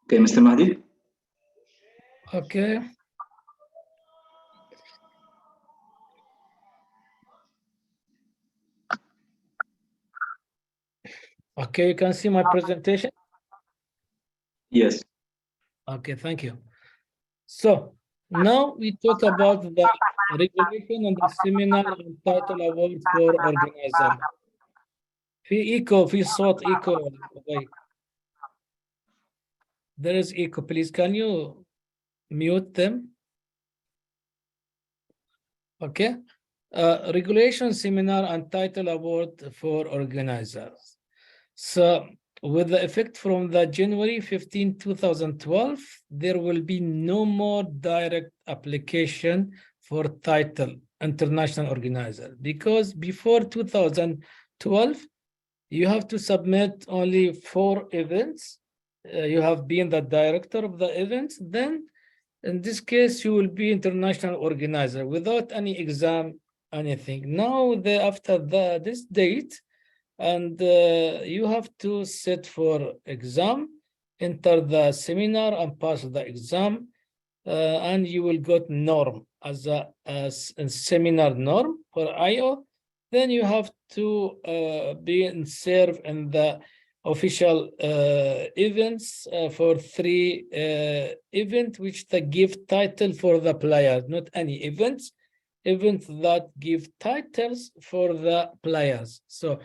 Okay, Mr. Mahdi. Okay. Okay, you can see my presentation. Yes. Okay, thank you. So now we talk about the regulation and the seminar and title award for organizer. في صوت echo. There is echo. Please, can you mute them? Okay. Regulation seminar and title award for organizers. So with the effect from the January 15, 2012, there will be no more direct application for title international organizer, because before 2012, you have to submit only 4 events. You have been the director of the events, then in this case, you will be international organizer without any exam, anything. Now, after this date, and you have to sit for exam, enter the seminar and pass the exam, and you will get norm as a seminar norm for IO. Then you have to be and serve in the official events for 3 events, which they give title for the players, not any events that give titles for the players. So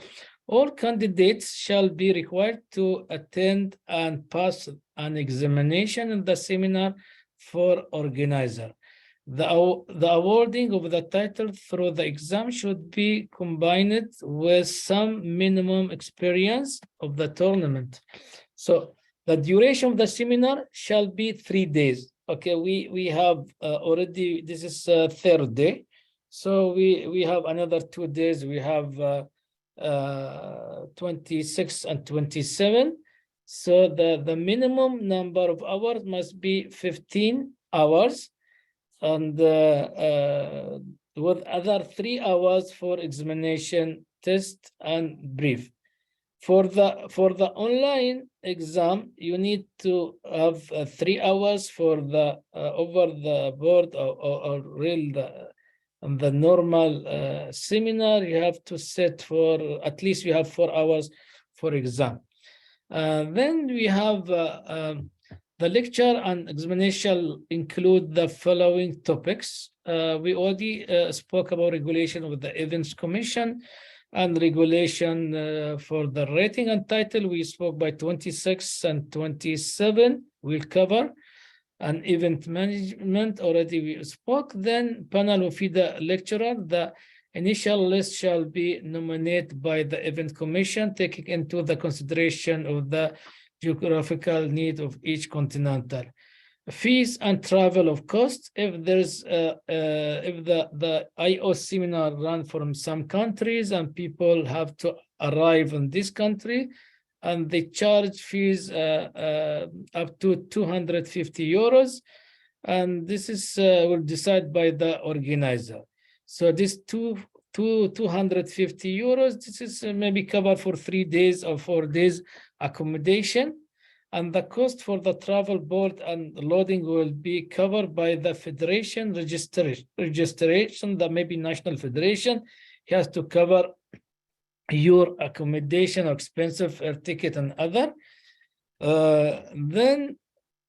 all candidates shall be required to attend and pass an examination in the seminar for organizer. The awarding of the title through the exam should be combined with some minimum experience of the tournament. So the duration of the seminar shall be 3 days. Okay, we have already, this is 3rd day. So we have another 2 days. We have 26 and 27. So the minimum number of hours must be 15 hours, and with other 3 hours for examination, test, and brief. For the online exam, you need to have 3 hours for the over the board or real the normal seminar. You have to sit for at least you have 4 hours for exam. Then we have the lecture and examination include the following topics. We already spoke about regulation with the Events Commission and regulation for the rating and title. We spoke by 26 and 27. We'll cover. And event management already we spoke. Then panel of the lecturer. The initial list shall be nominated by the Event Commission, taking into the consideration of the geographical need of each continental. Fees and travel of costs. If there's if the IO seminar run from some countries and people have to arrive in this country, and they charge fees up to 250 euros, and this is will decide by the organizer. So this 250 euros, this is maybe covered for 3 days or 4 days accommodation, and the cost for the travel board and loading will be covered by the federation registration, that maybe national federation. He has to cover your accommodation, expensive air ticket, and other. Then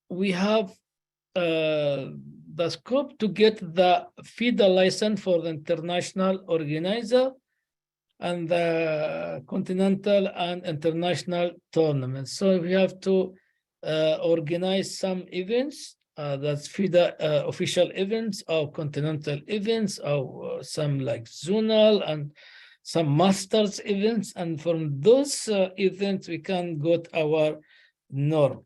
we have the scope to get the FIDA license for the international organizer and the continental and international tournaments. So we have to organize some events, that's FIDA official events or continental events, or some like zonal and some masters events. And from those events, we can get our norm.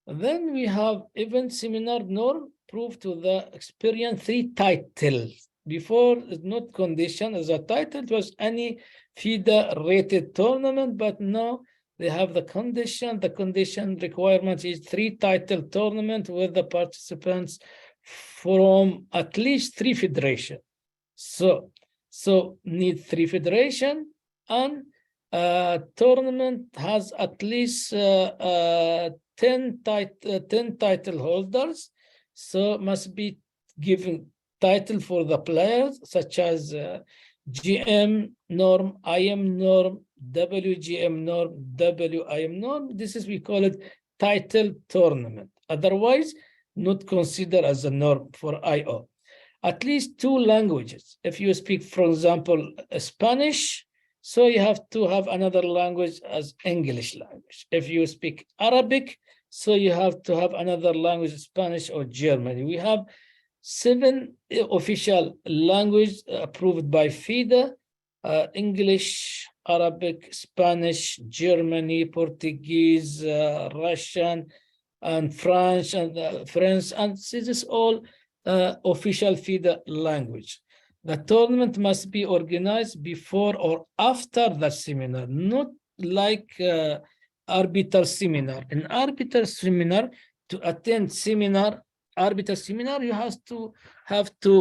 Then we have event seminar norm, proof to the experience 3 titles. Before, it's not condition as a title, it was any FIDA rated tournament, but now they have the condition. The condition requirement is 3 title tournament with the participants from at least 3 federations. So need 3 federation, and tournament has at least 10 title holders, so must be given title for the players, such as GM norm, IM norm, WGM norm, WIM norm. This is, we call it title tournament. Otherwise, not considered as a norm for IO. At least 2 languages. If you speak, for example, Spanish, so you have to have another language as English language. If you speak Arabic, so you have to have another language, Spanish or German. We have 7 official languages approved by FIDA: English, Arabic, Spanish, Germany, Portuguese, Russian, and French, and this is all official FIDA language. The tournament must be organized before or after the seminar, not like arbiter seminar. In arbiter seminar, to attend arbiter seminar, you have to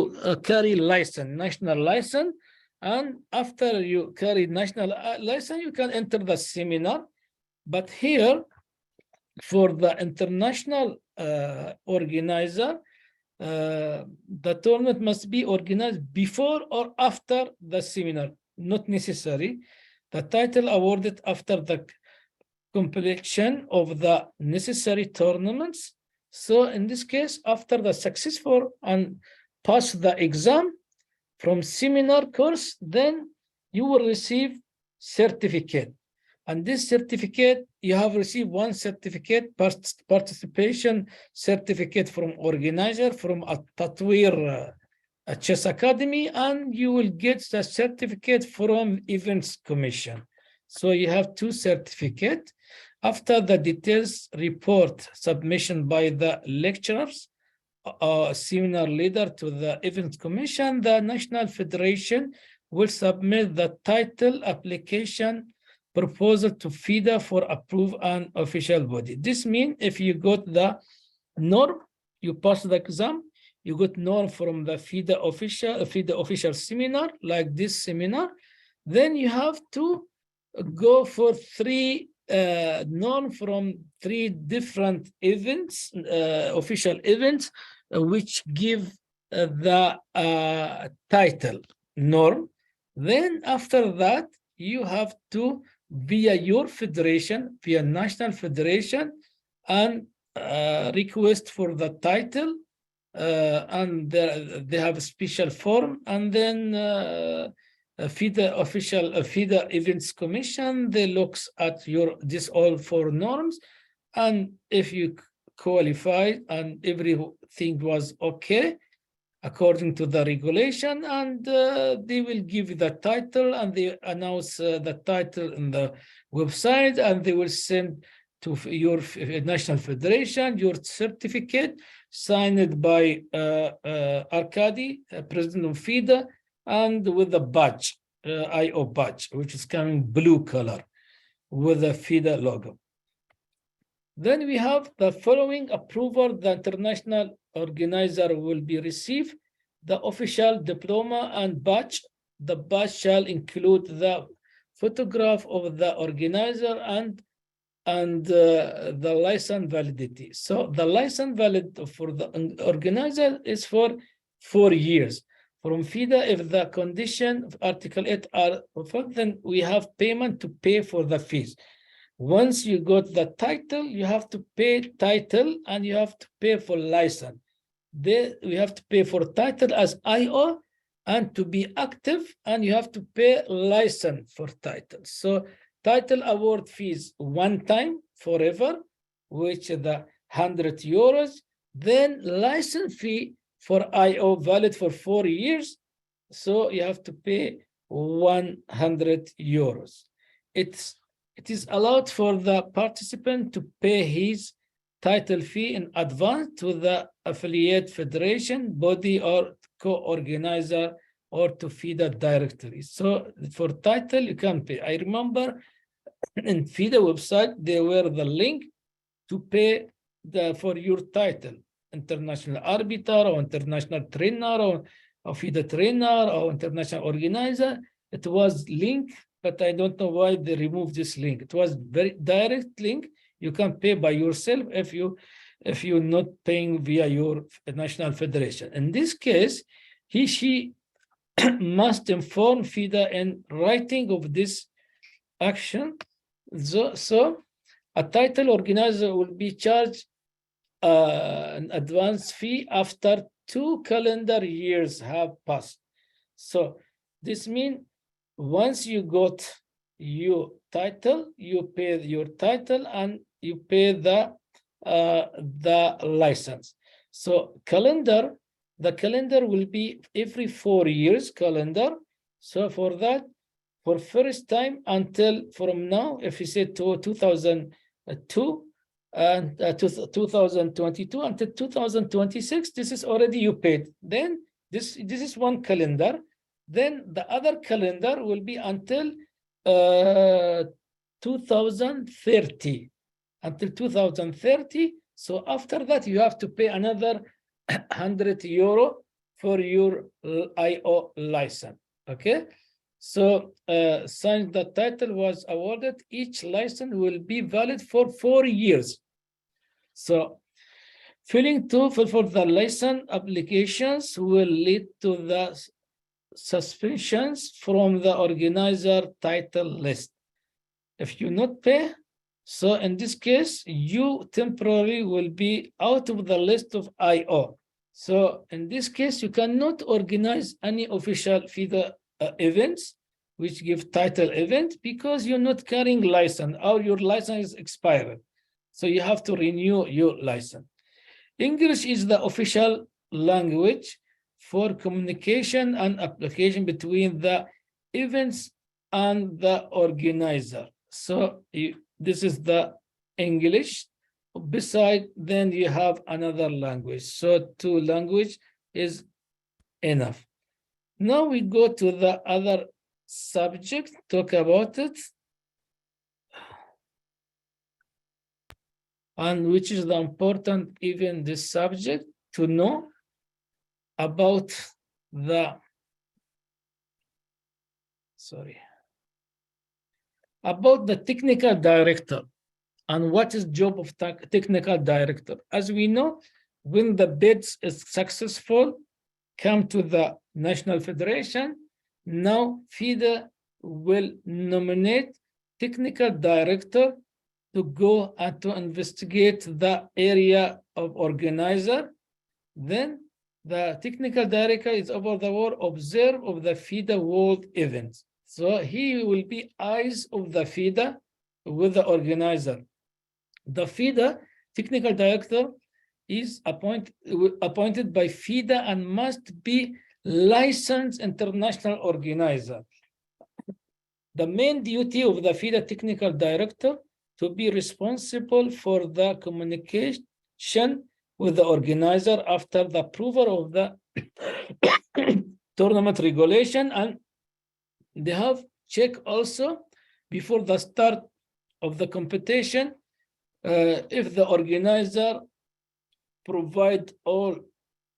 carry license, national license, and after you carry national license, you can enter the seminar. But here, for the international organizer, the tournament must be organized before or after the seminar, not necessary. The title awarded after the completion of the necessary tournaments. So in this case, after the successful and pass the exam from seminar course, then you will receive certificate. And this certificate, you have received 1 certificate, participation certificate from organizer, from a Tatweer Chess Academy, and you will get the certificate from Events Commission. So you have 2 certificates. After the details report submission by the lecturers, seminar leader to the Events Commission, the National Federation will submit the title application proposal to FIDA for approve an official body. This means if you got the norm, you pass the exam, you got norm from the FIDA official seminar, like this seminar, then you have to go for 3 norm from 3 different events, official events, which give the title norm. Then after that, you have to, via your federation, via national federation, and request for the title, and they have a special form, and then FIDA official FIDA Events Commission, they looks at this all 4 norms, and if you qualify and everything was okay according to the regulation, and they will give you the title, and they announce the title in the website, and they will send to your national federation your certificate signed by Arkady, president of FIDA, and with the badge, IO badge, which is coming blue color with the FIDA logo. Then we have the following approval: the international organizer will be received the official diploma and badge. The badge shall include the photograph of the organizer and the license validity. So the license valid for the organizer is for 4 years. From FIDA, if the condition of Article 8 are fulfilled, then we have payment to pay for the fees. Once you got the title, you have to pay title, and you have to pay for license. We have to pay for title as IO, and to be active, and you have to pay license for title. So title award fees 1 time forever, which is the €100. Then license fee for IO valid for 4 years. So you have to pay €100. It is allowed for the participant to pay his title fee in advance to the affiliate federation, body, or co-organizer, or to FIDA directly. So for title, you can pay. I remember in FIDA website, there were the link to pay for your title, international arbiter, or international trainer, or FIDA trainer, or international organizer. It was link, but I don't know why they removed this link. It was very direct link. You can pay by yourself if you're not paying via your national federation. In this case, she must inform FIDA in writing of this action. So a title organizer will be charged an advance fee after 2 calendar years have passed. So this means once you got your title, you pay your title and you pay the license. So the calendar will be every 4 years calendar. So for that, for first time until from now, if you say to 2002 and 2022 until 2026, this is already you paid. Then this is one calendar. Then the other calendar will be until 2030. Until 2030. So after that, you have to pay another 100 euro for your IO license. Okay. So since the title was awarded, each license will be valid for 4 years. So failing to fulfill the license applications will lead to the suspensions from the organizer title list. If you not pay, so in this case, you temporarily will be out of the list of IO. So in this case, you cannot organize any official FIDA events which give title event because you're not carrying license or your license is expired. So you have to renew your license. English is the official language for communication and application between the events and the organizer. So this is the English. Beside, then you have another language. So 2 language is enough. Now we go to the other subject, talk about it. And which is the important, even this subject, to know about the, about the technical director and what is job of technical director. As we know, when the bids is successful, come to the National Federation, now FIDA will nominate technical director to go and to investigate the area of organizer. Then the technical director is over the world observe of the FIDA world events. So he will be eyes of the FIDA with the organizer. The FIDA technical director is appointed by FIDA and must be licensed international organizer. The main duty of the FIDA technical director to be responsible for the communication with the organizer after the approval of the tournament regulation, and they have check also before the start of the competition if the organizer provide all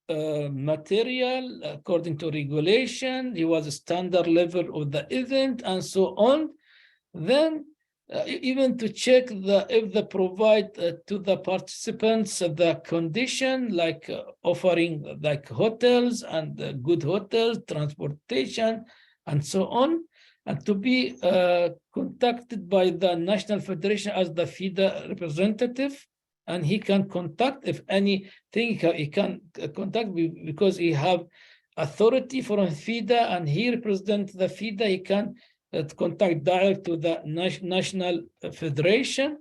material according to regulation, it was a standard level of the event and so on. Then even to check if they provide to the participants the condition like offering like hotels and good hotels, transportation and so on, and to be contacted by the National Federation as the FIDA representative, and he can contact if anything he can contact because he have authority from FIDA and he represents the FIDA. He can contact direct to the National Federation,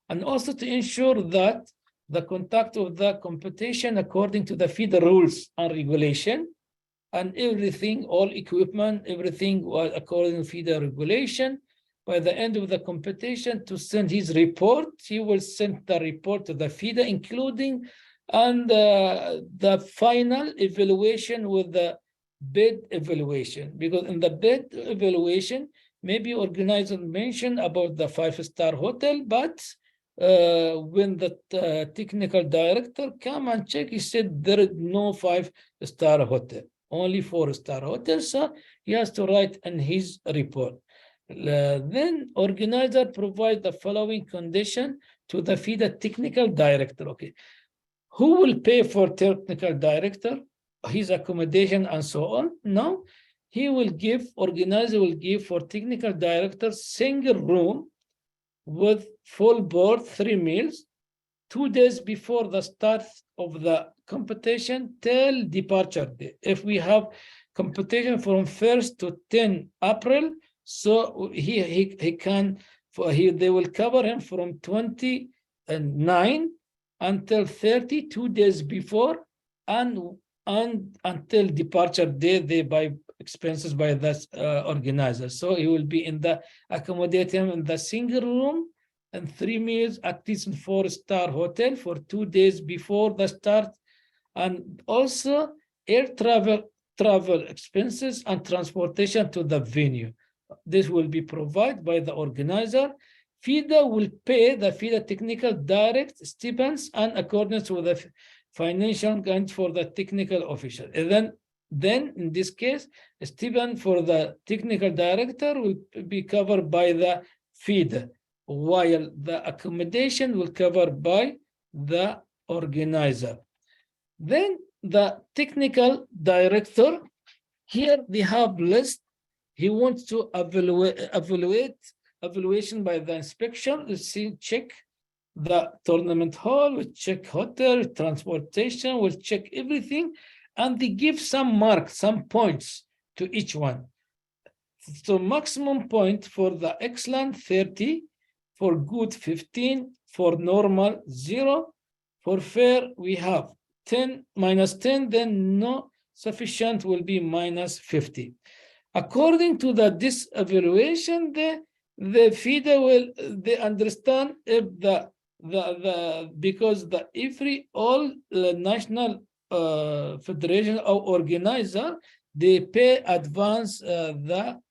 and also to ensure that the conduct of the competition according to the FIDA rules and regulation, and everything, all equipment, everything was according to FIDA regulation. By the end of the competition, to send his report, he will send the report to the FIDA, including and the final evaluation with the bid evaluation, because in the bid evaluation, maybe organizer mentioned about the 5-star hotel, but when the technical director come and check, he said there is no 5-star hotel, only 4-star hotel. So he has to write in his report. Then organizer provide the following condition to the FIDA technical director. Okay, who will pay for technical director, his accommodation and so on? No, he will give, organizer will give for technical director single room with full board, 3 meals, 2 days before the start of the competition till departure day. If we have competition from 1st to 10 April, so he can, they will cover him from 29 until 32 days before, and until departure day, they buy expenses by the organizer. So he will be in the, accommodate him in the single room and 3 meals at least in 4-star hotel for 2 days before the start, and also air travel expenses and transportation to the venue. This will be provided by the organizer. FIDA will pay the FIDA technical direct stipends and accordance with the financial grant for the technical official. And then in this case, a stipend for the technical director will be covered by the FIDA, while the accommodation will cover by the organizer. Then the technical director, here they have list. He wants to evaluation by the inspection. Let's see, check the tournament hall, we check hotel, transportation, we'll check everything, and they give some marks, some points to each one. So maximum point for the excellent 30, for good 15, for normal 0, for fair we have 10, -10, then no sufficient will be -50. According to this evaluation, the FIDA will, they understand if because all national federation or organizer, they pay advance the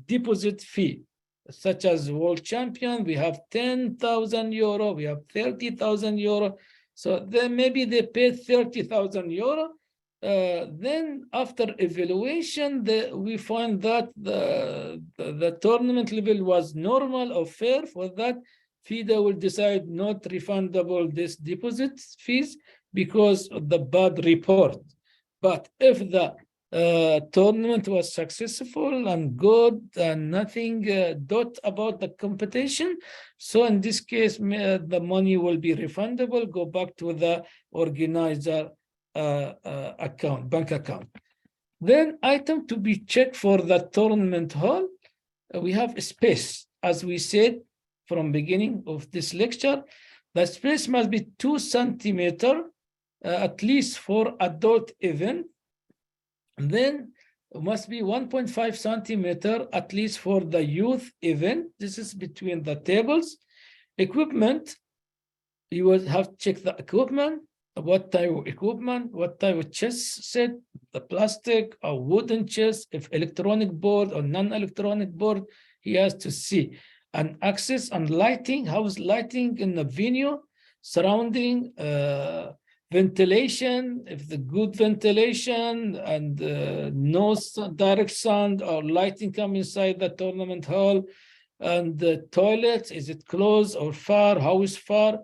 deposit fee, such as world champion, we have 10,000 euro, we have 30,000 euro. So then maybe they pay 30,000 euro. Then after evaluation, we find that the tournament level was normal or fair. For that, FIDA will decide not refundable this deposit fees because of the bad report. But if the tournament was successful and good and nothing dot about the competition, so in this case, the money will be refundable, go back to the organizer account, bank account. Then item to be checked for the tournament hall, we have a space. As we said from beginning of this lecture, the space must be 2 centimeters at least for adult event. And then it must be 1.5 centimeter at least for the youth event. This is between the tables. Equipment, you will have to check the equipment, what type of equipment, what type of chess set, the plastic or wooden chess, if electronic board or non-electronic board, he has to see. And access and lighting, how is lighting in the venue, surrounding, ventilation, if the good ventilation and no direct sound or lighting come inside the tournament hall, and the toilets, is it close or far, how is far,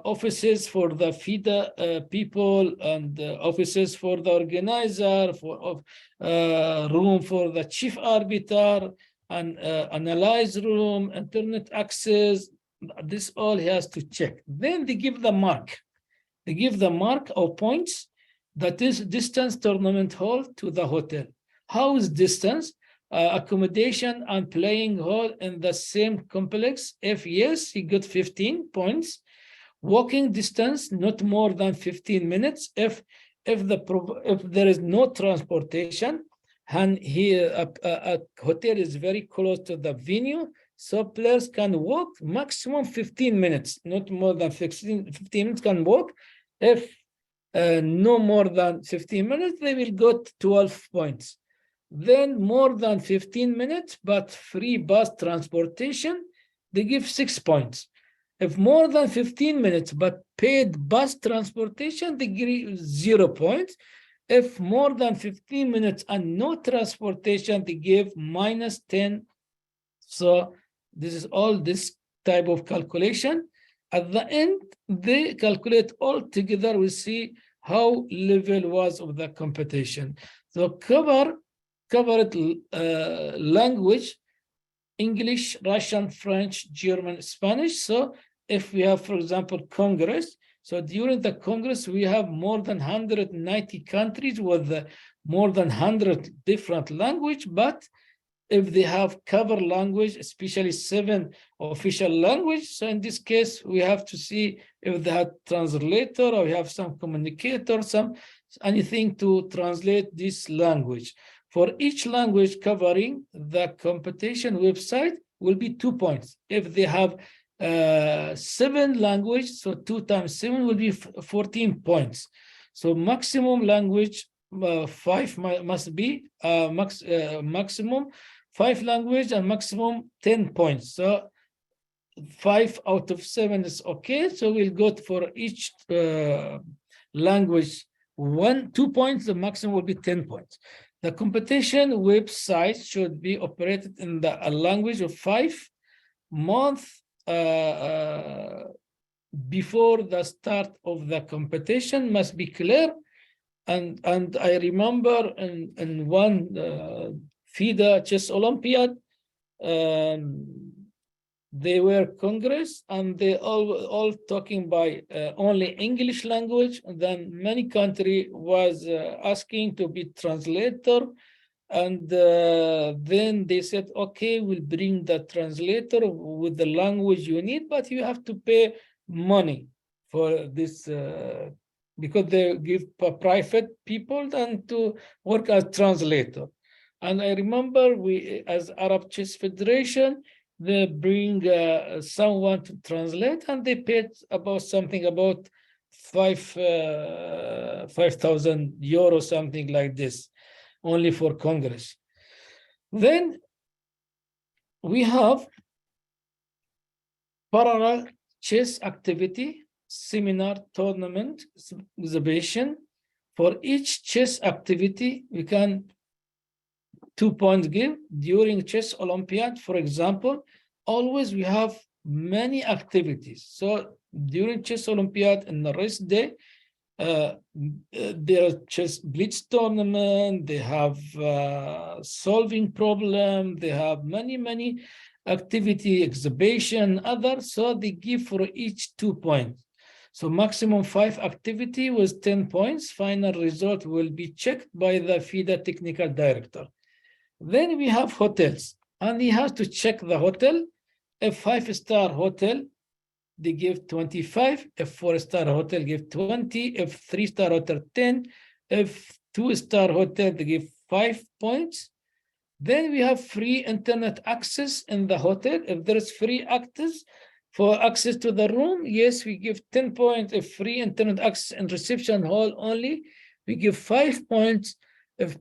offices for the FIDA people, and offices for the organizer, for room for the chief arbiter, and analyze room, internet access, this all he has to check. Then they give the mark. They give the mark or points, that is distance tournament hall to the hotel. How is distance? Accommodation and playing hall in the same complex. If yes, he got 15 points. Walking distance, not more than 15 minutes. If there is no transportation, and here a hotel is very close to the venue, so players can walk maximum 15 minutes, not more than 15 minutes can walk. If no more than 15 minutes, they will get 12 points. Then more than 15 minutes, but free bus transportation, they give 6 points. If more than 15 minutes, but paid bus transportation, they give 0 points. If more than 15 minutes and no transportation, they give -10 So this is all this type of calculation. At the end, they calculate all together. We see how level was of the competition. So covered language, English, Russian, French, German, Spanish. So if we have, for example, Congress, so during the Congress, we have more than 190 countries with more than 100 different language, but if they have cover language, especially 7 official language, so in this case, we have to see if they have translator or we have some communicator, anything to translate this language. For each language covering, the competition website will be 2 points. If they have 7 language, so 2 times 7 will be 14 points. So maximum language 5 must be maximum 5 language and maximum 10 points. So 5 out of 7 is okay. So we'll go for each language 2 points. The maximum will be 10 points. The competition website should be operated in the language of 5 months before the start of the competition must be clear. And I remember in one FIDA Chess Olympiad, they were Congress and they all talking by only English language. And then many country was asking to be translator. And then they said, okay, we'll bring the translator with the language you need, but you have to pay money for this because they give private people and to work as translator. And I remember we, as Arab Chess Federation, they bring someone to translate, and they paid about something about 5,000 euros, something like this, only for Congress. Then we have parallel chess activity, seminar, tournament, exhibition. For each chess activity, we can 2 points give. During chess Olympiad, for example, always we have many activities. So during chess Olympiad and the rest day, there are chess blitz tournament, they have solving problem, they have many activity, exhibition, others. So they give for each 2 points. So maximum 5 activity with 10 points. Final result will be checked by the FIDA technical director. Then we have hotels, and he has to check the hotel. A 5-star hotel, they give 25. If 4-star hotel, give 20. If 3-star hotel, 10. If 2-star hotel, they give 5 points. Then we have free internet access in the hotel. If there's free access for access to the room, yes, we give 10 points. If free internet access in reception hall only, we give 5 points. If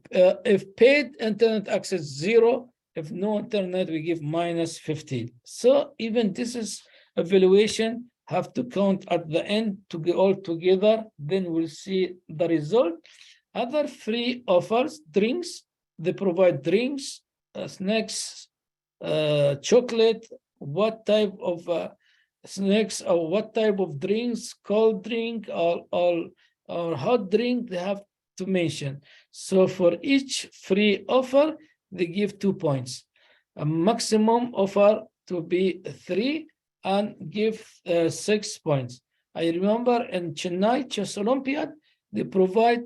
paid internet access, 0. If no internet, we give -15. So even this is evaluation, have to count at the end to get all together, then we'll see the result. Other free offers, drinks, they provide drinks, snacks, chocolate, what type of snacks or what type of drinks, cold drink or hot drink, they have to mention. So for each free offer, they give 2 points. A maximum offer to be 3 and give 6 points. I remember in Chennai Chess Olympiad, they provide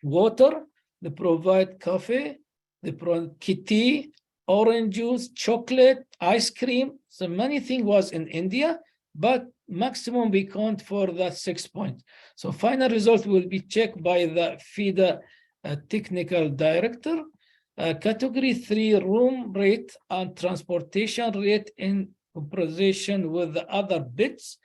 water, they provide coffee, they provide tea, orange juice, chocolate, ice cream. So many things was in India, but maximum we count for that 6 points. So final result will be checked by the FIDA technical director. Category 3 room rate and transportation rate in comparison with the other bits,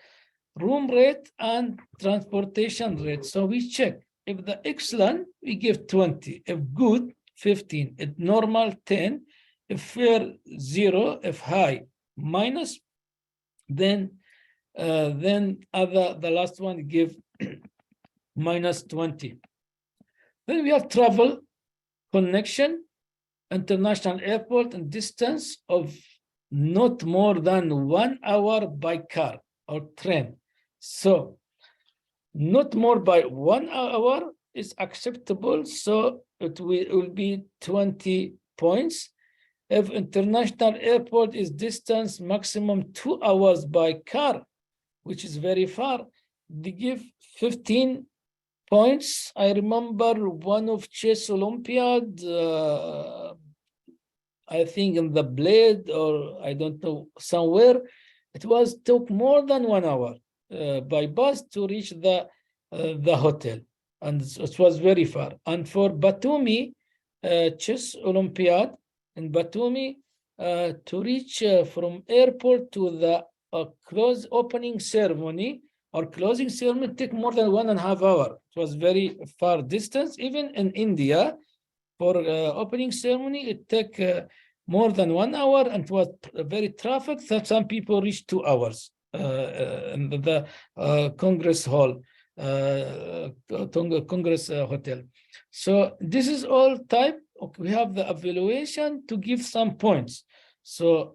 room rate and transportation rate. So we check if the excellent, we give 20, if good, 15, if normal, 10, if fair, 0, if high, minus, then the last one give -20. Then we have travel, connection, international airport and distance of not more than 1 hour by car or train. So not more by 1 hour is acceptable. So it will be 20 points. If international airport is distance maximum 2 hours by car, which is very far, they give 15 points. I remember one of chess Olympiad, I think in the Blade, or I don't know, somewhere, it took more than 1 hour by bus to reach the hotel, and it was very far. And for Batumi chess Olympiad in Batumi, to reach from airport to the opening ceremony or closing ceremony take more than 1.5 hours. It was very far distance. Even in India, for opening ceremony, it took more than 1 hour, and it was very traffic. So some people reached 2 hours in the Congress Hall, Congress Hotel. So this is all type. We have the evaluation to give some points. So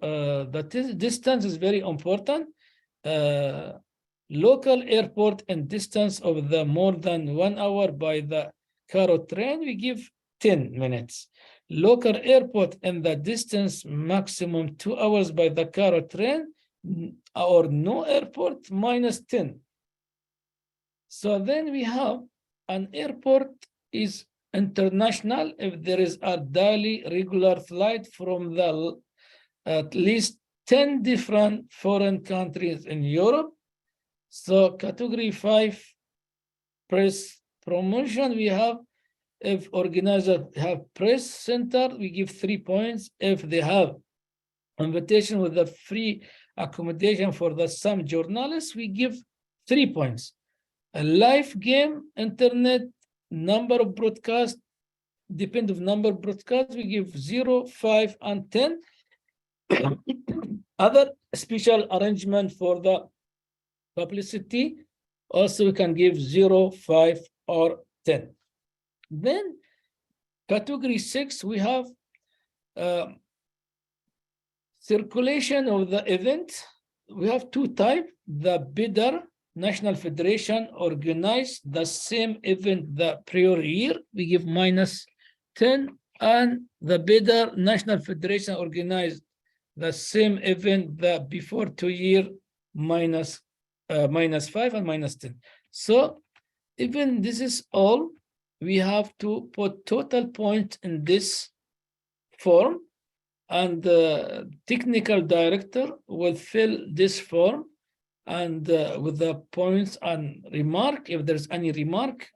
the distance is very important. Local airport and distance of the more than 1 hour by the car or train, we give 10 minutes. Local airport and the distance maximum 2 hours by the car or train, or no airport, minus 10. So then we have an airport is international if there is a daily regular flight from the at least 10 different foreign countries in Europe. So category 5 press promotion, we have if organizers have press center, we give 3 points. If they have invitation with the free accommodation for some journalists, we give 3 points. A live game, internet, number of broadcasts, depend of number of broadcasts, we give 0, 5, and 10. Other special arrangement for the publicity, also we can give 0, 5, or 10. Then category 6, we have circulation of the event. We have 2 types. The bidder, National Federation, organized the same event the prior year, we give minus 10, and the bidder, National Federation, organized the same event the before 2 year, minus 5 and minus 10. So even this is all, we have to put total points in this form, and the technical director will fill this form and with the points and remark, if there's any remark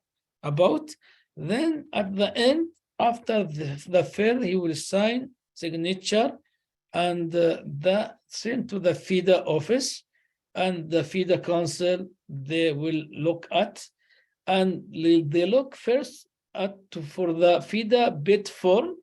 about, then at the end, after the fill, he will sign signature and send to the FIDA office, and the FIDA council, they will look at, and they look first at for the FIDA bid form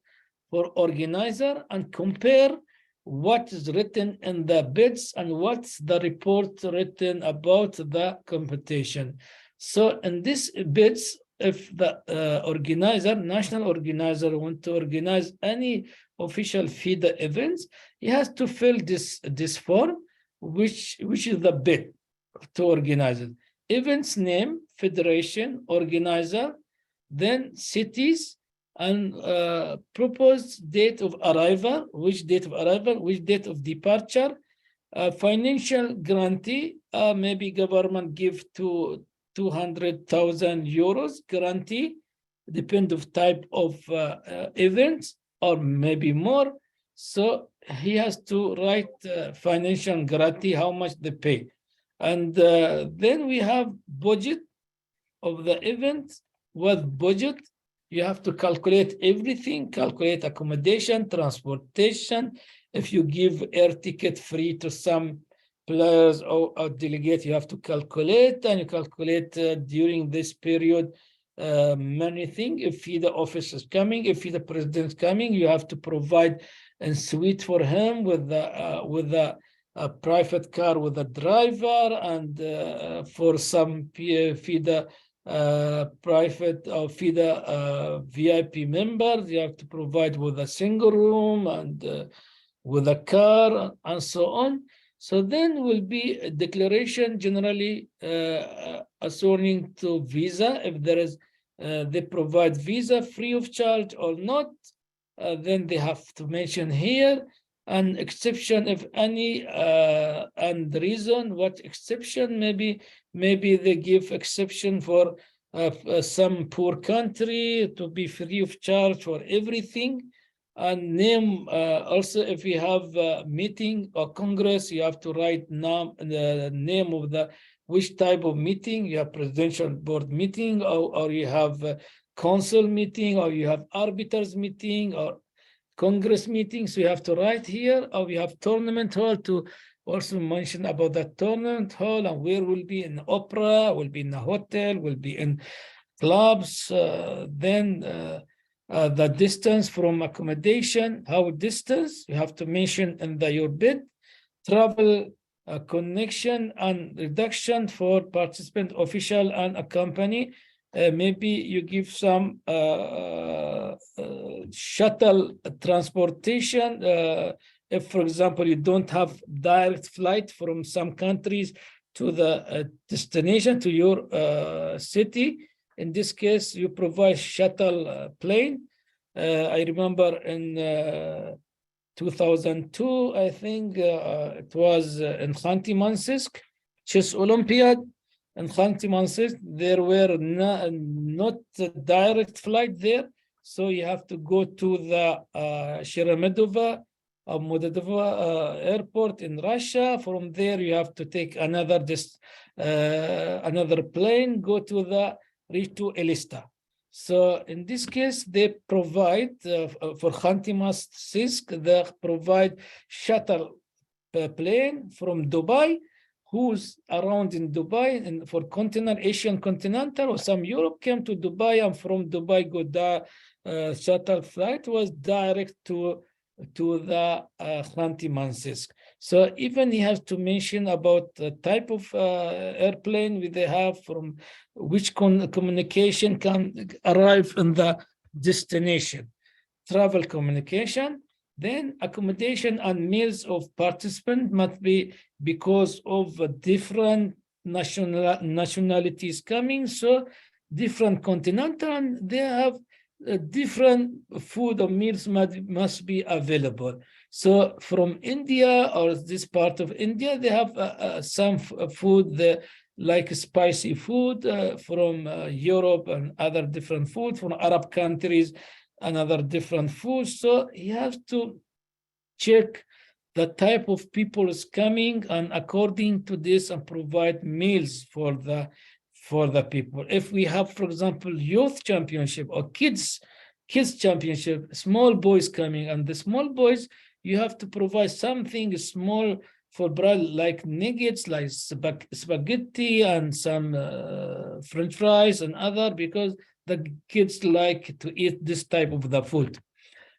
for organizer and compare what is written in the bids and what's the report written about the competition. So in this bids, if the organizer, national organizer, want to organize any official FIDA events, he has to fill this form, which is the bid to organize it. Events name, federation, organizer, then cities, and proposed date of arrival, which date of arrival, which date of departure, financial guarantee, maybe government give to 200,000 euros guarantee, depend of type of events, or maybe more. So he has to write financial guarantee, how much they pay. And then we have budget of the event. With budget, you have to calculate everything, calculate accommodation, transportation. If you give air ticket free to some players or delegate, you have to calculate, and you calculate during this period many things. If the office is coming, if the president is coming, you have to provide a suite for him with a private car with a driver, and for some FIDA private or FIDA VIP members. You have to provide with a single room and with a car and so on. So then will be a declaration generally assigning to visa. If there is, they provide visa free of charge or not, then they have to mention here an exception, if any, and the reason what exception. Maybe they give exception for some poor country to be free of charge for everything, and name also if you have a meeting or congress, you have to write the name of the which type of meeting. You have presidential board meeting, or you have council meeting, or you have arbiters meeting, or Congress meetings. You have to write here, or we have tournament hall to also mention about the tournament hall and where will be in opera, will be in a hotel, will be in clubs. Then the distance from accommodation, how distance, you have to mention in your bid. Travel connection and reduction for participant, official, and a company. Maybe you give some shuttle transportation. If, for example, you don't have direct flight from some countries to the destination, to your city, in this case, you provide shuttle plane. I remember in 2002, I think it was in Khanty Mansisk Chess Olympiad. In Khanty Mansisk, there were not a direct flight there, so you have to go to the Sheremetyevo airport in Russia. From there, you have to take another plane, go to reach to Elista. So in this case, they provide for Khanty Mansisk, they provide shuttle plane from Dubai, who's around in Dubai, and for Asian continental, or some Europe came to Dubai, and from Dubai go the shuttle flight was direct to the Khanty Mansisk. So even he has to mention about the type of airplane they have, from which communication can arrive in the destination, travel communication. Then accommodation and meals of participant must be because of different nationalities coming, so different continental, and they have different food or meals must be available. So from India, or this part of India, they have some food like spicy food. From Europe and other different food, from Arab countries, another different food. So you have to check the type of people is coming, and according to this, and provide meals for the people. If we have, for example, youth championship or kids championship, small boys coming, and the small boys, you have to provide something small for bread, like nuggets, like spaghetti and some French fries and other, because the kids like to eat this type of the food.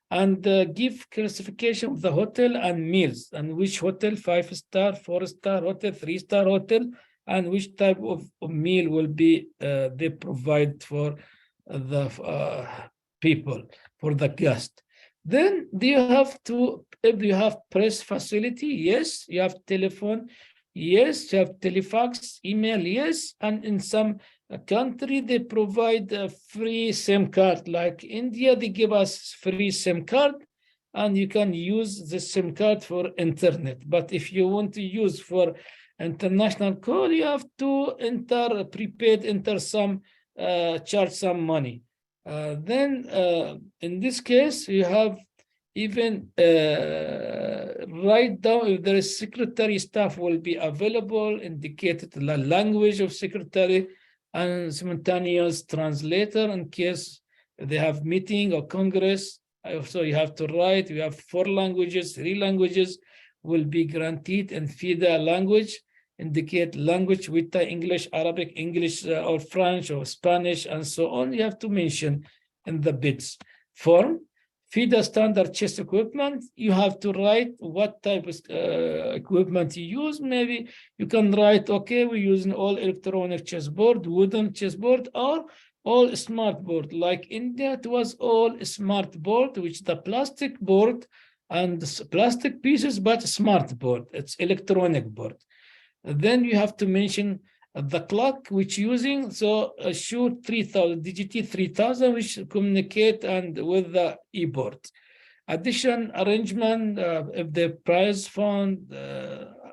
And give classification of the hotel and meals, and which hotel, 5-star, 4-star hotel, 3-star hotel, and which type of meal will be they provide for the people, for the guest. Then do you have to, if you have press facility, yes. You have telephone, yes. You have telefax, email, yes. And in some country, they provide a free SIM card. Like India, they give us free SIM card, and you can use the SIM card for internet. But if you want to use for international call, you have to enter prepaid, some charge some money. Then in this case, you have even write down if there is secretary staff will be available, indicated the language of secretary, and simultaneous translator in case they have meeting or congress. So you have to write, you have 4 languages, 3 languages will be granted in FIDA language, indicate language with the English, Arabic, English, or French or Spanish, and so on. You have to mention in the bids form. FIDA standard chest equipment, you have to write what type of equipment you use. Maybe you can write, okay, we're using all electronic chessboard, wooden chessboard, or all smart board. Like India, it was all smart board, which the plastic board and plastic pieces, but smart board. It's electronic board. Then you have to mention the clock which using, so shoot 3000 DGT 3000, which communicate and with the e-board. Addition arrangement, if the price fund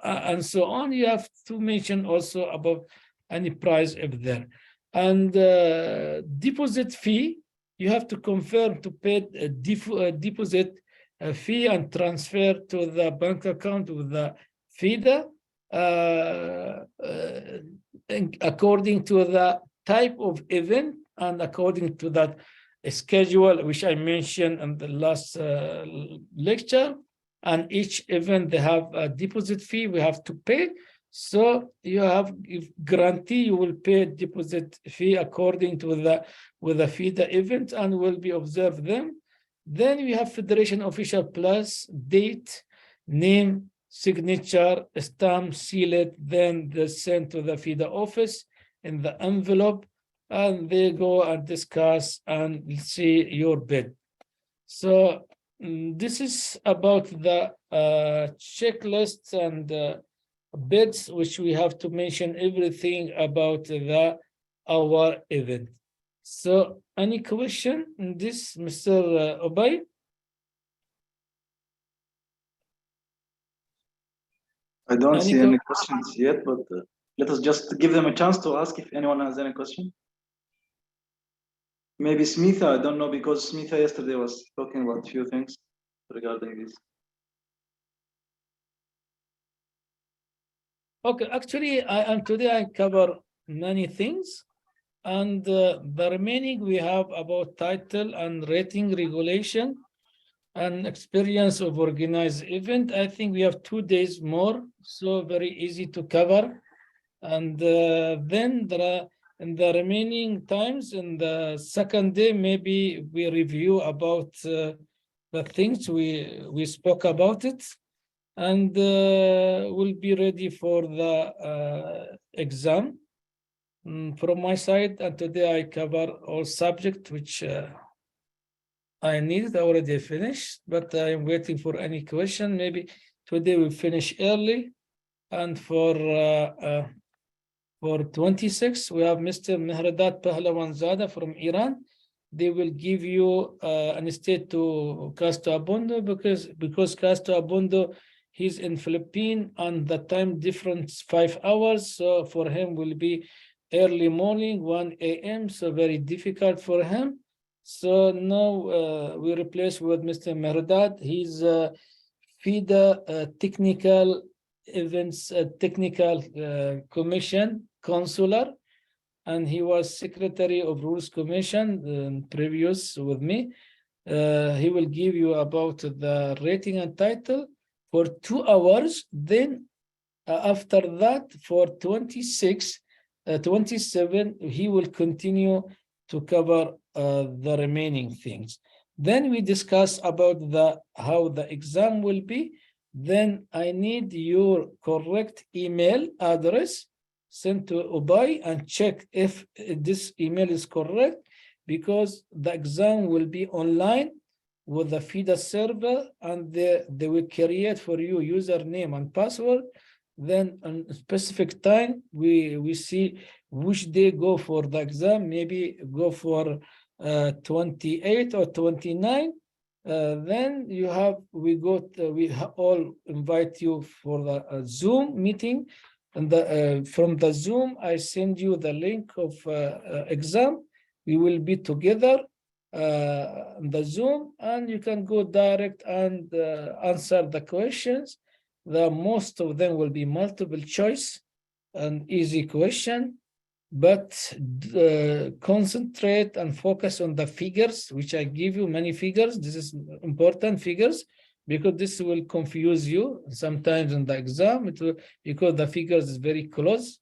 and so on, you have to mention also about any price if there. And deposit fee, you have to confirm to pay a deposit fee and transfer to the bank account with the FIDA. According to the type of event and according to that schedule, which I mentioned in the last lecture, and each event they have a deposit fee we have to pay. So you have, if guarantee, you will pay deposit fee according to the with the FIDA event and will be observed them. Then we have Federation official plus date, name, signature, stamp, seal it, then they send to the FIDA office in the envelope, and they go and discuss and see your bid. So this is about the checklist and bids, which we have to mention everything about our event. So any question in this, Mr. Obay? I don't see any questions yet, but let us just give them a chance to ask if anyone has any question. Maybe Smitha, I don't know, because Smitha yesterday was talking about a few things regarding this. Okay, actually, today I cover many things, and the remaining we have about title and rating regulation and experience of organized event. I think we have 2 days more, so very easy to cover. And then there are, in the remaining times, in the second day, maybe we review about the things we spoke about it, and we'll be ready for the exam. From my side, and today I cover all subject which I needed. Already finished, but I'm waiting for any question. Maybe today we finish early, and for 26, we have Mr. Mehradat Pahlawanzada from Iran. They will give you instead to Casto Abondo, because Casto Abondo, he's in Philippines and the time difference 5 hours. So for him will be early morning, 1 a.m. So very difficult for him. So now we replace with Mr. Mehradat. He's FIDA technical events, technical commission consular, and he was secretary of rules commission previous with me. He will give you about the rating and title for 2 hours. Then after that, for 26, 27, he will continue to cover the remaining things. Then we discuss about how the exam will be. Then I need your correct email address sent to Ubay and check if this email is correct, because the exam will be online with the FIDA server, and they will create for you username and password. Then on a specific time, we see which day go for the exam, maybe go for 28 or 29. Then we all invite you for the Zoom meeting, and from the Zoom I send you the link of exam. We will be together on the Zoom, and you can go direct and answer the questions. Most of them will be multiple choice and easy question, but concentrate and focus on the figures, which I give you many figures. This is important figures, because this will confuse you sometimes in the exam. Because the figures is very close.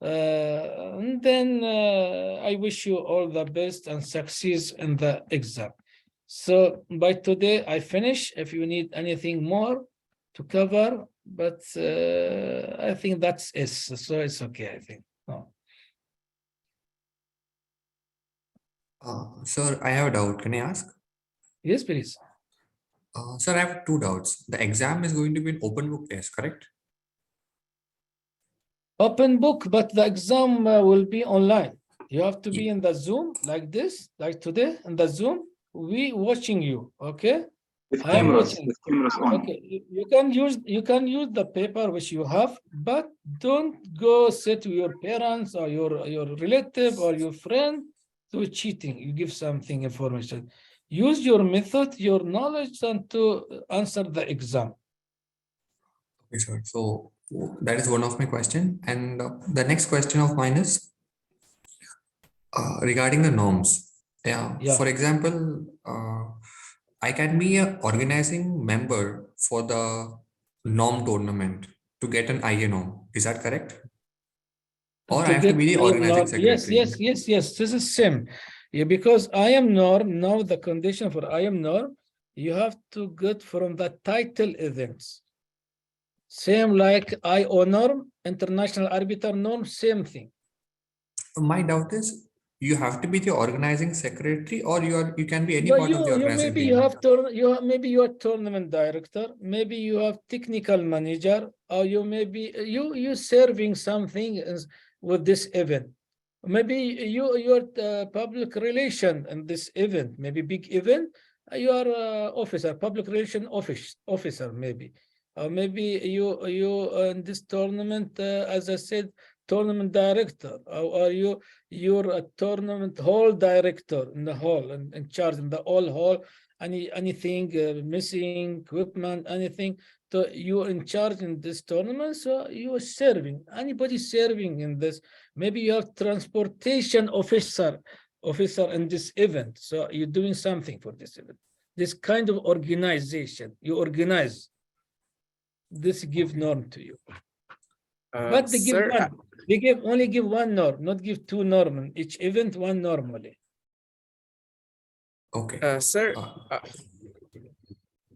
And then I wish you all the best and success in the exam. So by today, I finish. If you need anything more to cover, but I think that's it. So it's okay, I think. No. Sir, I have a doubt. Can I ask? Yes, please. Sir, I have two doubts. The exam is going to be an open book test, correct? Open book, but the exam will be online. You have to be in the Zoom like this, like today in the Zoom. We watching you, okay? With I am cameras, watching. with cameras on. Okay, you can use the paper which you have, but don't go say to your parents or your relative or your friend to cheating. You give something information. Use your method, your knowledge, and to answer the exam. Okay, sir. So that is one of my question. And the next question of mine is regarding the norms. Yeah. Yeah. For example, I can be a organizing member for the norm tournament to get an IA norm. Is that correct? Or I To have to get be the I am organizing norm. Yes, secretary? yes. This is same. Yeah, because I am norm. Now the condition for I am norm, you have to get from the title events. Same like IO norm, international arbiter norm, same thing. My doubt is you have to be the organizing secretary or you can be any But part of the you organizing maybe you team. have maybe you are tournament director, maybe you have technical manager, or you maybe you serving something with this event. Maybe you're public relation in this event, maybe big event. You are officer, public relation officer maybe, or maybe you in this tournament, as I said, tournament director, or you're a tournament hall director in the hall and in charge in the all hall. Anything missing equipment, anything. So you're in charge in this tournament. So you are serving. Anybody serving in this. Maybe you have transportation officer in this event. So you're doing something for this event. This kind of organization you organize. This give norm to you. But they give Sir, one. They only give one norm, not give two norm. Each event one normally. Okay. sir, Uh,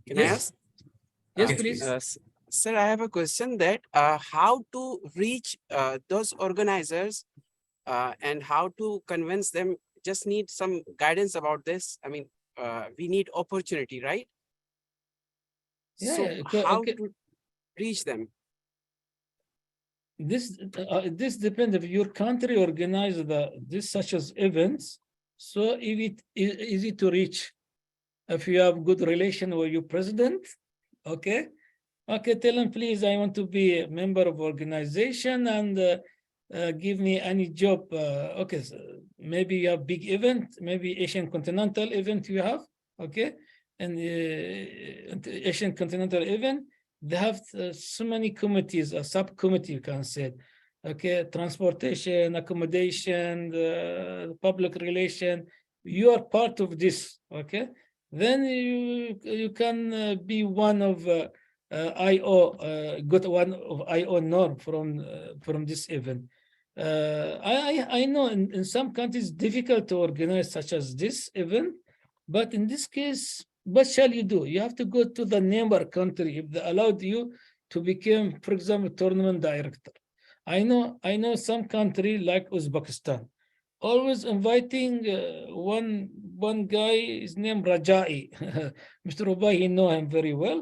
can I Yes, ask? yes, yes, please. please. Sir, I have a question that how to reach those organizers and how to convince them. Just need some guidance about this. I mean, we need opportunity, right? Yeah, So yeah. how Okay. to reach them? This depends if your country organize this such as events. So if it is easy to reach, if you have good relation with your president, okay, tell him please I want to be a member of organization and give me any job. Okay, so maybe you have big event, maybe Asian continental event you have, okay, and Asian continental event. They have so many committees, a subcommittee, you can say, okay, transportation, accommodation, public relation. You are part of this, okay. Then you can be one of IO, got one of IO norm from this event. I know in some countries difficult to organize such as this event, but in this case, what shall you do? You have to go to the neighbor country if they allowed you to become, for example, tournament director. I know some country like Uzbekistan, always inviting one guy, his name Rajai. Mr. Ubai, he know him very well.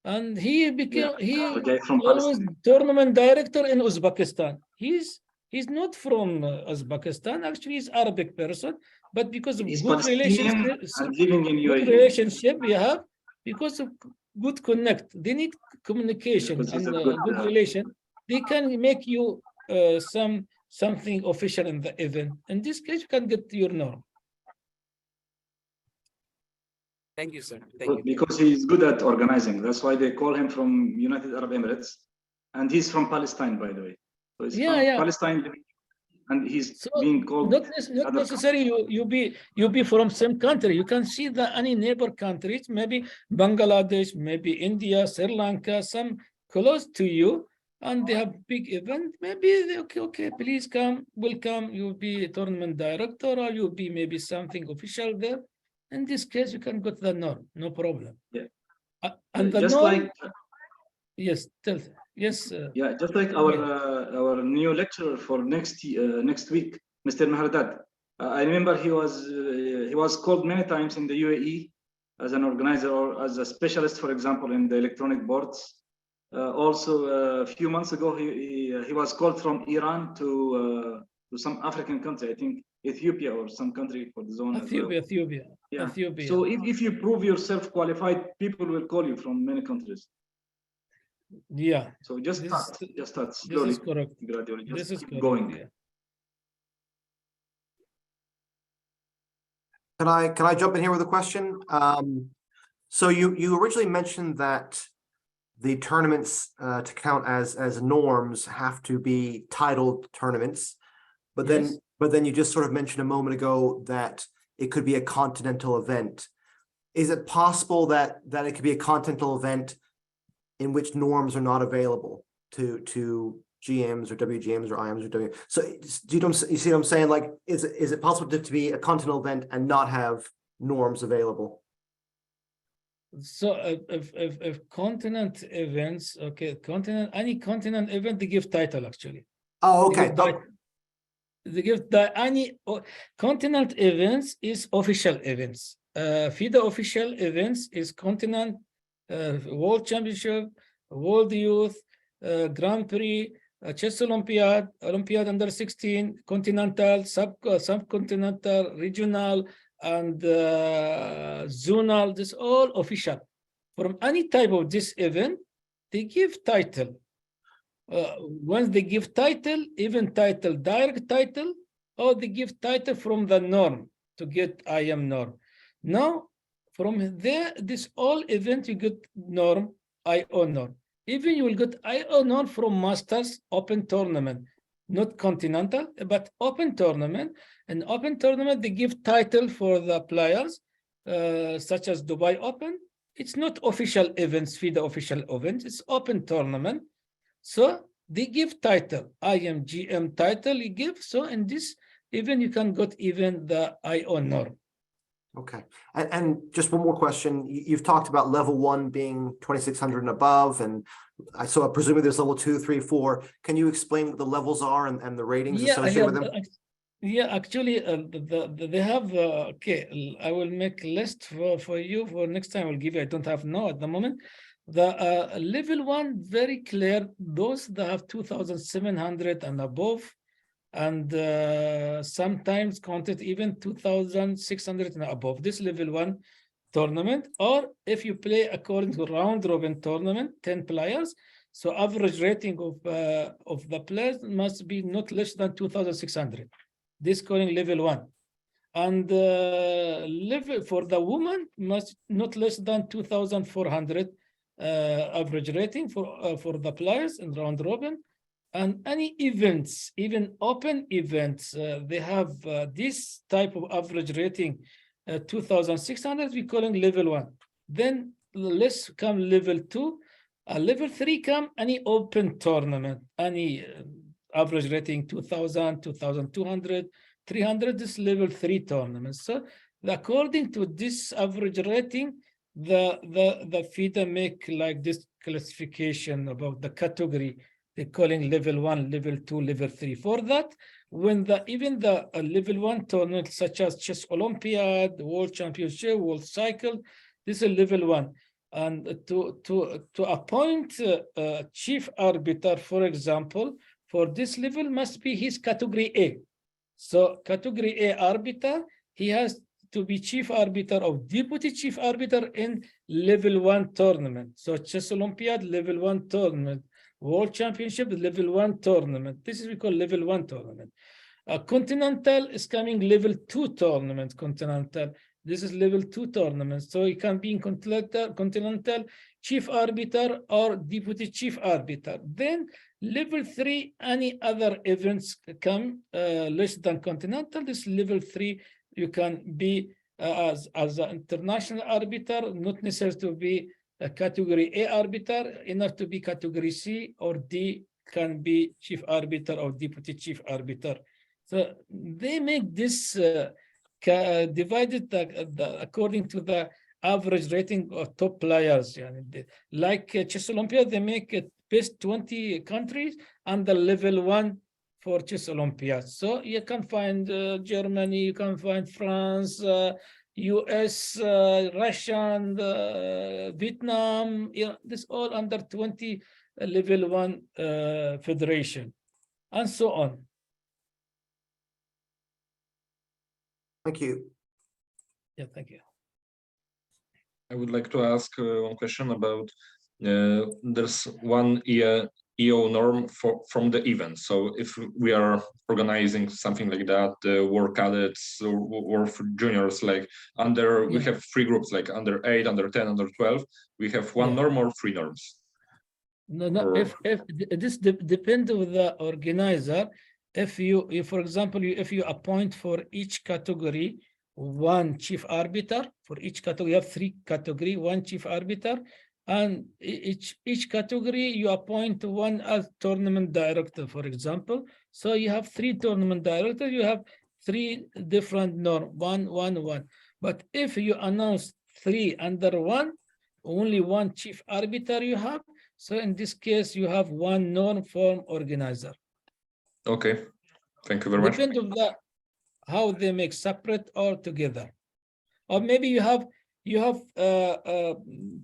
And he became The guy from always Palestine. tournament director in Uzbekistan. He's not from Uzbekistan, actually he's Arabic person, but because of He's good Palestinian relationship, and living in good UAE relationship we have, because of good connect. They need communication because he's and a good. good relation. They can make you something official in the event. In this case, you can get your norm. Thank you, sir. Thank you. Because he's good at organizing. That's why they call him from United Arab Emirates, and he's from Palestine, by the way. So he's from Palestine, and he's so being called. Not necessary you be from same country. You can see that any neighbor countries, maybe Bangladesh, maybe India, Sri Lanka, some close to you, and they have big event. Maybe they, okay, please come, welcome. You'll be a tournament director, or you'll be maybe something official there. In this case, you can go to the norm, no problem. Yeah. And the just norm, like yes, yes. yeah, just like our new lecturer for next week, Mr. Mahardad. I remember he was called many times in the UAE as an organizer or as a specialist, for example, in the electronic boards. Also, a few months ago, he was called from Iran to some African country, I think Ethiopia or some country for the zone Ethiopia, as well. Yeah. Ethiopia. So if you prove yourself qualified, people will call you from many countries. Yeah. So just start slowly. This is correct. Gradually, just this is keep correct, going. Yeah. Can I jump in here with a question? So you originally mentioned that the tournaments to count as norms have to be titled tournaments, but then you just sort of mentioned a moment ago that it could be a continental event. Is it possible that it could be a continental event in which norms are not available to GMs or WGMs or IMs or W? So you see what I'm saying? Like, is it possible to be a continental event and not have norms available? So if continent events, okay, any continent event, they give title actually. Oh, okay. They give any continent events is official events. FIDE official events is continent, World Championship, World Youth, Grand Prix, Chess Olympiad, Olympiad under 16, continental, subcontinental, regional, and zonal. This all official. From any type of this event, they give title. Once they give title, even title, direct title, or they give title from the norm to get IM norm. Now, from there, this all event you get norm, IO norm. Even you will get IO norm from Masters Open Tournament, not continental, but open tournament. And open tournament, they give title for the players, such as Dubai Open. It's not official events, FIDE official events, it's open tournament. So they give title, IMGM title you give. So in this, even you can get even the IO norm. Okay. And just one more question. You've talked about level 1 being 2,600 and above, and I presumably there's level 2, 3, 4. Can you explain what the levels are and the ratings associated with them? Yeah, actually, they have, okay, I will make a list for you for next time. I'll give you, I don't have now at the moment. The level 1, very clear, those that have 2,700 and above, and sometimes counted even 2,600 and above. This level 1 tournament, or if you play according to round robin tournament, 10 players, so average rating of the players must be not less than 2,600. This calling level 1. And level for the woman must not less than 2,400 average rating for the players in round robin. And any events, even open events, they have this type of average rating, 2,600, we calling level 1. Then let's come level 2. Level 3 come any open tournament, any average rating 2,000, 2,200, 300, this level 3 tournaments. So according to this average rating, the FIDE make like this classification about the category. They're calling level 1, level 2, level 3. For that, when even the level 1 tournament, such as Chess Olympiad, World Championship, World Cycle, this is level 1. And to appoint chief arbiter, for example, for this level must be his category A. So category A arbiter, he has to be chief arbiter of deputy chief arbiter in level 1 tournament. So Chess Olympiad, level 1 tournament. World Championship, level 1 tournament. This is we call level 1 tournament. Continental is coming level 2 tournament. Continental. This is level 2 tournament. So it can be in continental chief arbiter or deputy chief arbiter. Then level 3, any other events come less than continental. This level 3, you can be as an international arbiter, not necessary to be a category A arbiter, enough to be category C or D, can be chief arbiter or deputy chief arbiter. So they make this divided according to the average rating of top players. Like Chess Olympia, they make it best 20 countries and the level 1 for Chess Olympia. So you can find Germany, you can find France, US, Russia, and Vietnam. This all under 20 level 1 federation, and so on. Thank you. Yeah, thank you. I would like to ask one question about there's one EO norm from the event. So if we are organizing something like that, war cadets or for juniors, like we have 3 groups, like under 8, under 10, under 12. We have one norm or 3 norms. No. If this depends on the organizer. If for example, if you appoint for each category 1 chief arbiter, for each category you have 3 category, 1 chief arbiter, and each category you appoint 1 as tournament director, for example. So you have 3 tournament directors, you have 3 different norm, 1. But if you announce 3 under 1, only 1 chief arbiter you have. So in this case, you have 1 norm form organizer. Okay, thank you very much. Depend on how they make separate or together. Or maybe you have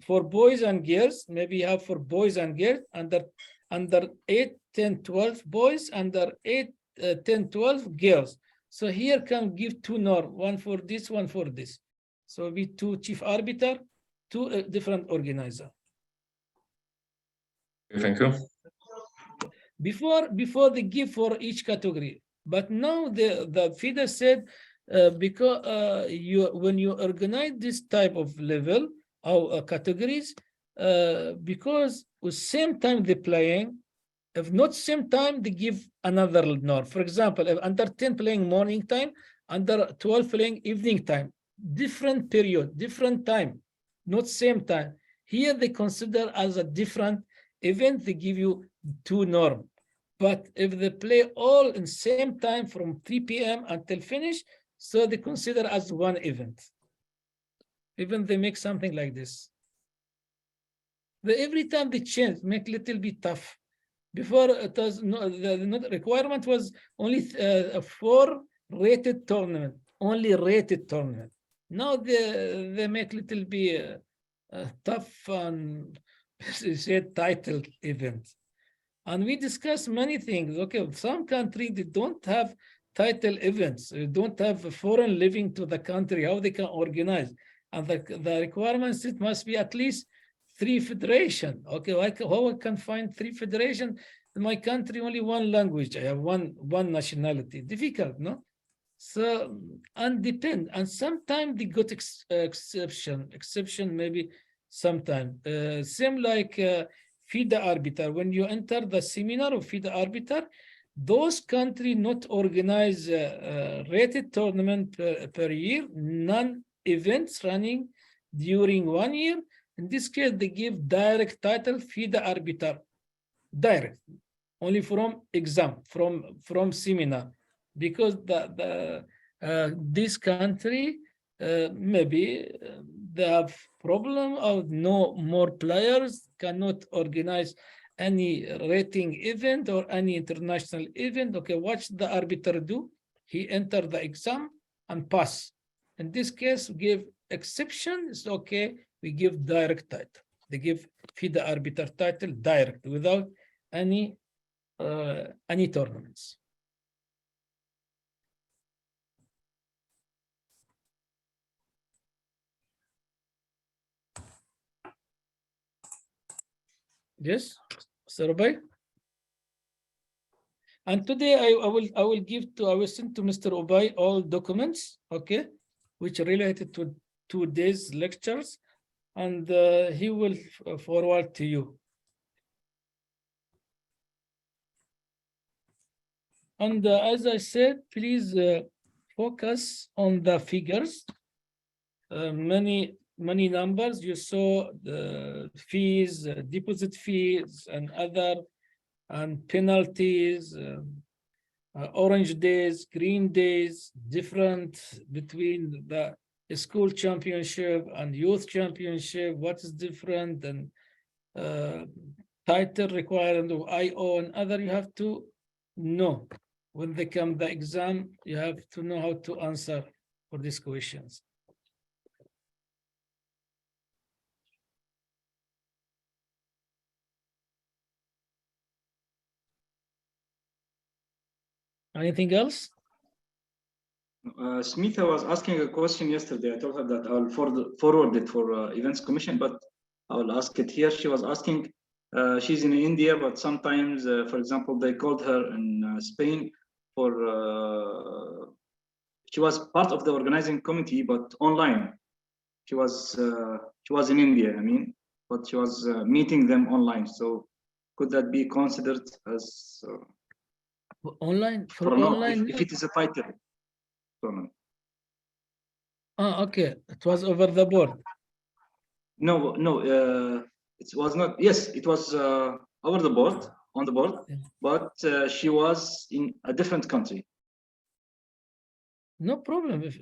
for boys and girls, maybe you have for boys and girls under 8, 10, 12 boys, under 8, 10, 12 girls. So here can give 2 norm, 1 for this, 1 for this. So be 2 chief arbiter, 2 different organizer. Thank you. Before they give for each category, but now the FIDE said because when you organize this type of level or categories, because with same time they playing, if not same time they give another norm. For example, if under 10 playing morning time, under 12 playing evening time, different period, different time, not same time. Here they consider as a different event, they give you 2 norm. But if they play all in same time from 3 p.m. until finish, so they consider as 1 event. Even they make something like this. Every time they change, make little bit tough. Before it was the requirement was only 4 rated tournament, only rated tournament. Now they make little bit tough and said titled event. And we discussed many things. Okay, some countries they don't have title events, they don't have a foreign living to the country, how they can organize. And the requirements, it must be at least 3 federation. Okay, how I can find 3 federation? In my country, only 1 language. I have one nationality. Difficult, no? So, and depend. And sometimes they got exception maybe sometime. Same like FIDE arbiter. When you enter the seminar of FIDE arbiter, those countries not organize rated tournament per year, non-events running during 1 year. In this case, they give direct title FIDE arbiter, direct, only from exam, from seminar, because this country maybe they have problem of no more players, cannot organize any rating event or any international event. Okay, watch the arbiter do. He enter the exam and pass. In this case, give exception. It's okay. We give direct title. They give FIDE arbiter title direct without any tournaments. Yes, Mr. Ubay. And today I will send to Mr. Ubay all documents, okay, which are related to today's lectures, and he will forward to you. And as I said, please focus on the figures. Many numbers you saw, the fees, deposit fees, and other, and penalties. orange days, green days, different between the school championship and youth championship, what is different, and title requirement of IO and other, you have to know. When they come the exam, you have to know how to answer for these questions. Anything else? Smitha was asking a question yesterday. I told her that I'll forward it for Events Commission, but I'll ask it here. She was asking, she's in India, but sometimes, for example, they called her in Spain for, she was part of the organizing committee, but online. She was in India, I mean, but she was meeting them online. So could that be considered as Online, for or not, online? if it is a title tournament? Okay, it was over the board. No, it was not. Yes, it was over the board, on the board, Yeah. but she was in a different country. No problem. If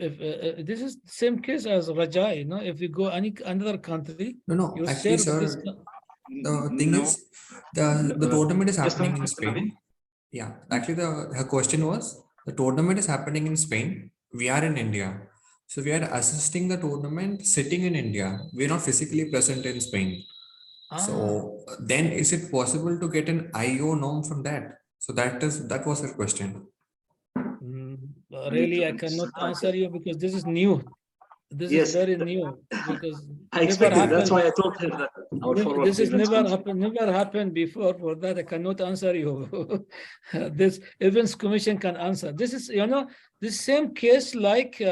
this is the same case as Raja, you know, if you go any another country, No, you actually, serve this. sir, the thing No, is, the tournament is just a happening in minute, Mr. Nabil. Spain. Yeah, actually, her question was, the tournament is happening in Spain. We are in India. So we are assisting the tournament sitting in India. We're not physically present in Spain. So then is it possible to get an IO norm from that? So that was her question. Really, I cannot answer you because this is new. This Yes, is very new because I never expected. That's happened. why I told her that I would forward This the is Events Commission. never happened before. For that, I cannot answer you. This Events Commission can answer. This is, you know, the same case like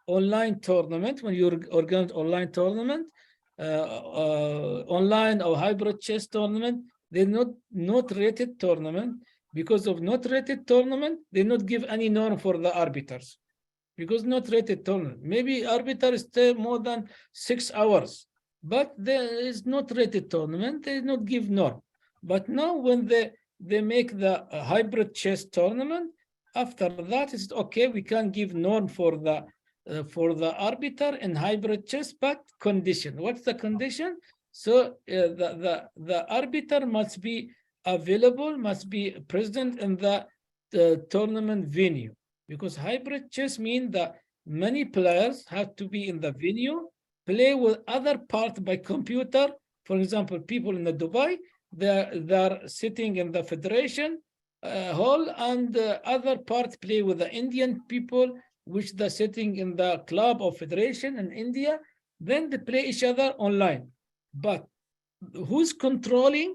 online tournament. When you organize online tournament, online or hybrid chess tournament, they're not rated tournament. Because of not rated tournament, they not give any norm for the arbiters. Because not rated tournament, maybe arbiter stay more than 6 hours, but there is not rated tournament, they not give norm. But now when they make the hybrid chess tournament, after that it's okay, we can give norm for the arbiter in hybrid chess, but condition. What's the condition? So the arbiter must be available, must be present in the tournament venue. Because hybrid chess means that many players have to be in the venue, play with other part by computer. For example, people in the Dubai, they're sitting in the federation hall, and the other part play with the Indian people, which they're sitting in the club or federation in India. Then they play each other online. But who's controlling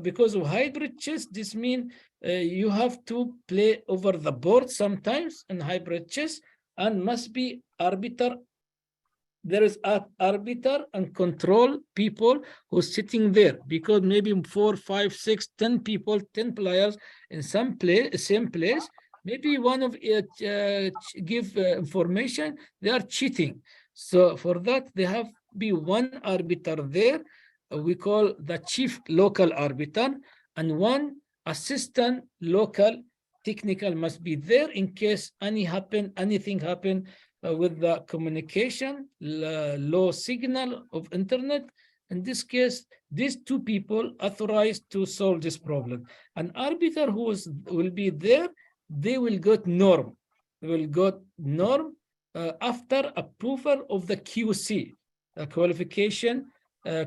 because of hybrid chess? This means you have to play over the board sometimes in hybrid chess, and must be arbiter. There is an arbiter and control people who's sitting there, because maybe 4, 5, 6, 10 people, 10 players in same place. Maybe one of it give information, they are cheating. So for that, they have be one arbiter there. We call the chief local arbiter, and one assistant local technical must be there in case anything happen with the communication, low signal of internet. In this case, these two people authorized to solve this problem. An arbiter will be there, they will get norm. They will get norm after approval of the QC, the qualification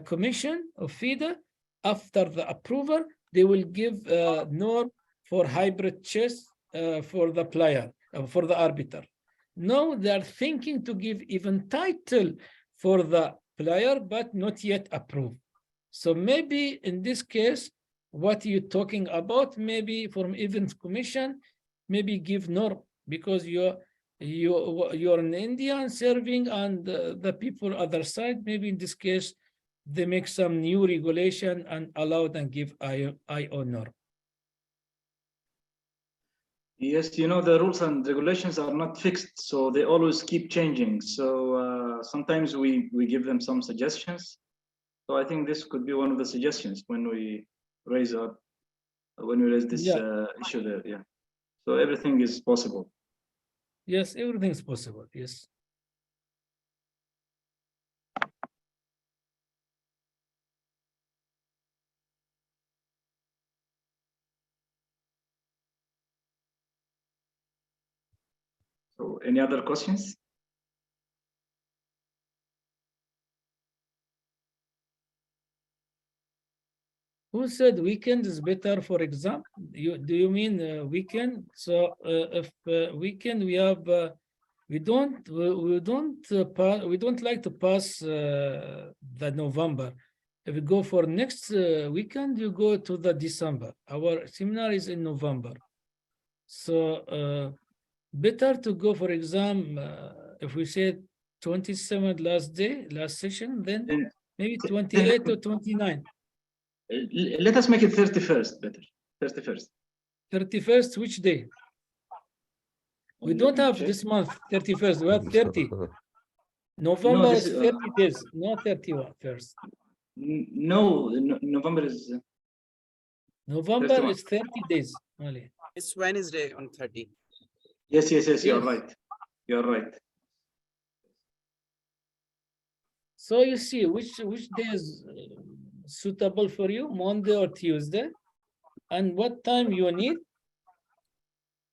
commission of FIDE. After the approval, they will give norm for hybrid chess for the player, for the arbiter. Now they are thinking to give even title for the player, but not yet approved. So maybe in this case, what you're talking about, maybe from Events Commission, maybe give norm, because you're in India and serving, and the people other side, maybe in this case, they make some new regulation and allow and give IO norm. Yes, you know, the rules and regulations are not fixed, so they always keep changing. So sometimes we give them some suggestions. So I think this could be one of the suggestions when we raise this issue there. Yeah. So everything is possible. Yes, everything is possible. Yes. So any other questions? Who said weekend is better for exam? Do you mean weekend? So if weekend we have we don't we don't like to pass the November. If we go for next weekend, you go to the December. Our seminar is in November, so better to go for exam. If we say 27th last session, then Then maybe 28 or 29. Let us make it 31st better. 31st. 31st, which day? We don't have this month, 31st, we have 30. November this is is, 30 days, not 31 first. No, November is November 31. is 30 days only. It's Wednesday on 30. yes, you're Yes. right. You're right. So you see, which day is suitable for you, Monday or Tuesday? And what time you need?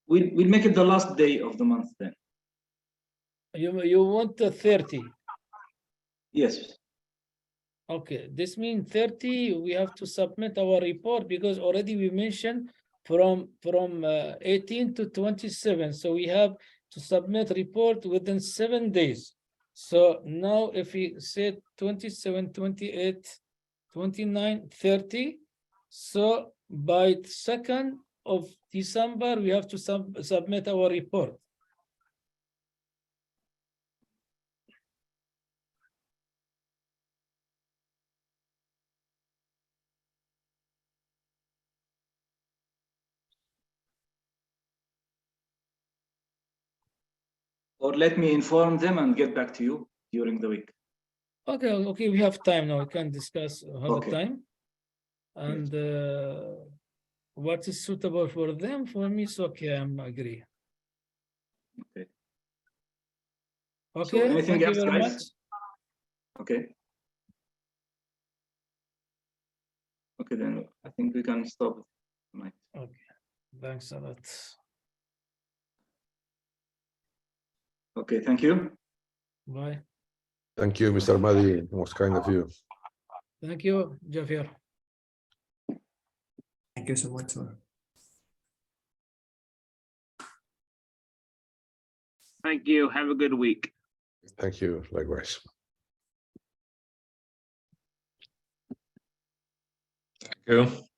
We'll make it the last day of the month then. You want 30. Yes. Okay, this means 30, we have to submit our report because already we mentioned from 18 to 27. So we have to submit report within 7 days. So now if we say 27, 28, 29, 30, so by 2nd of December, we have to submit our report. Or let me inform them and get back to you during the week. Okay, we have time now. We can discuss another Okay. time. And what is suitable for them, for me, it's okay, I'm agree. Okay. Okay, anything thank you else, very guys? much. Okay. Okay, then I think we can stop. Right. Okay, thanks a lot. Okay, thank you. Bye. Thank you, Mr. Mahdi. It was kind of you. Thank you, Javier. Thank you so much, sir. Thank you. Have a good week. Thank you. Likewise. Thank you.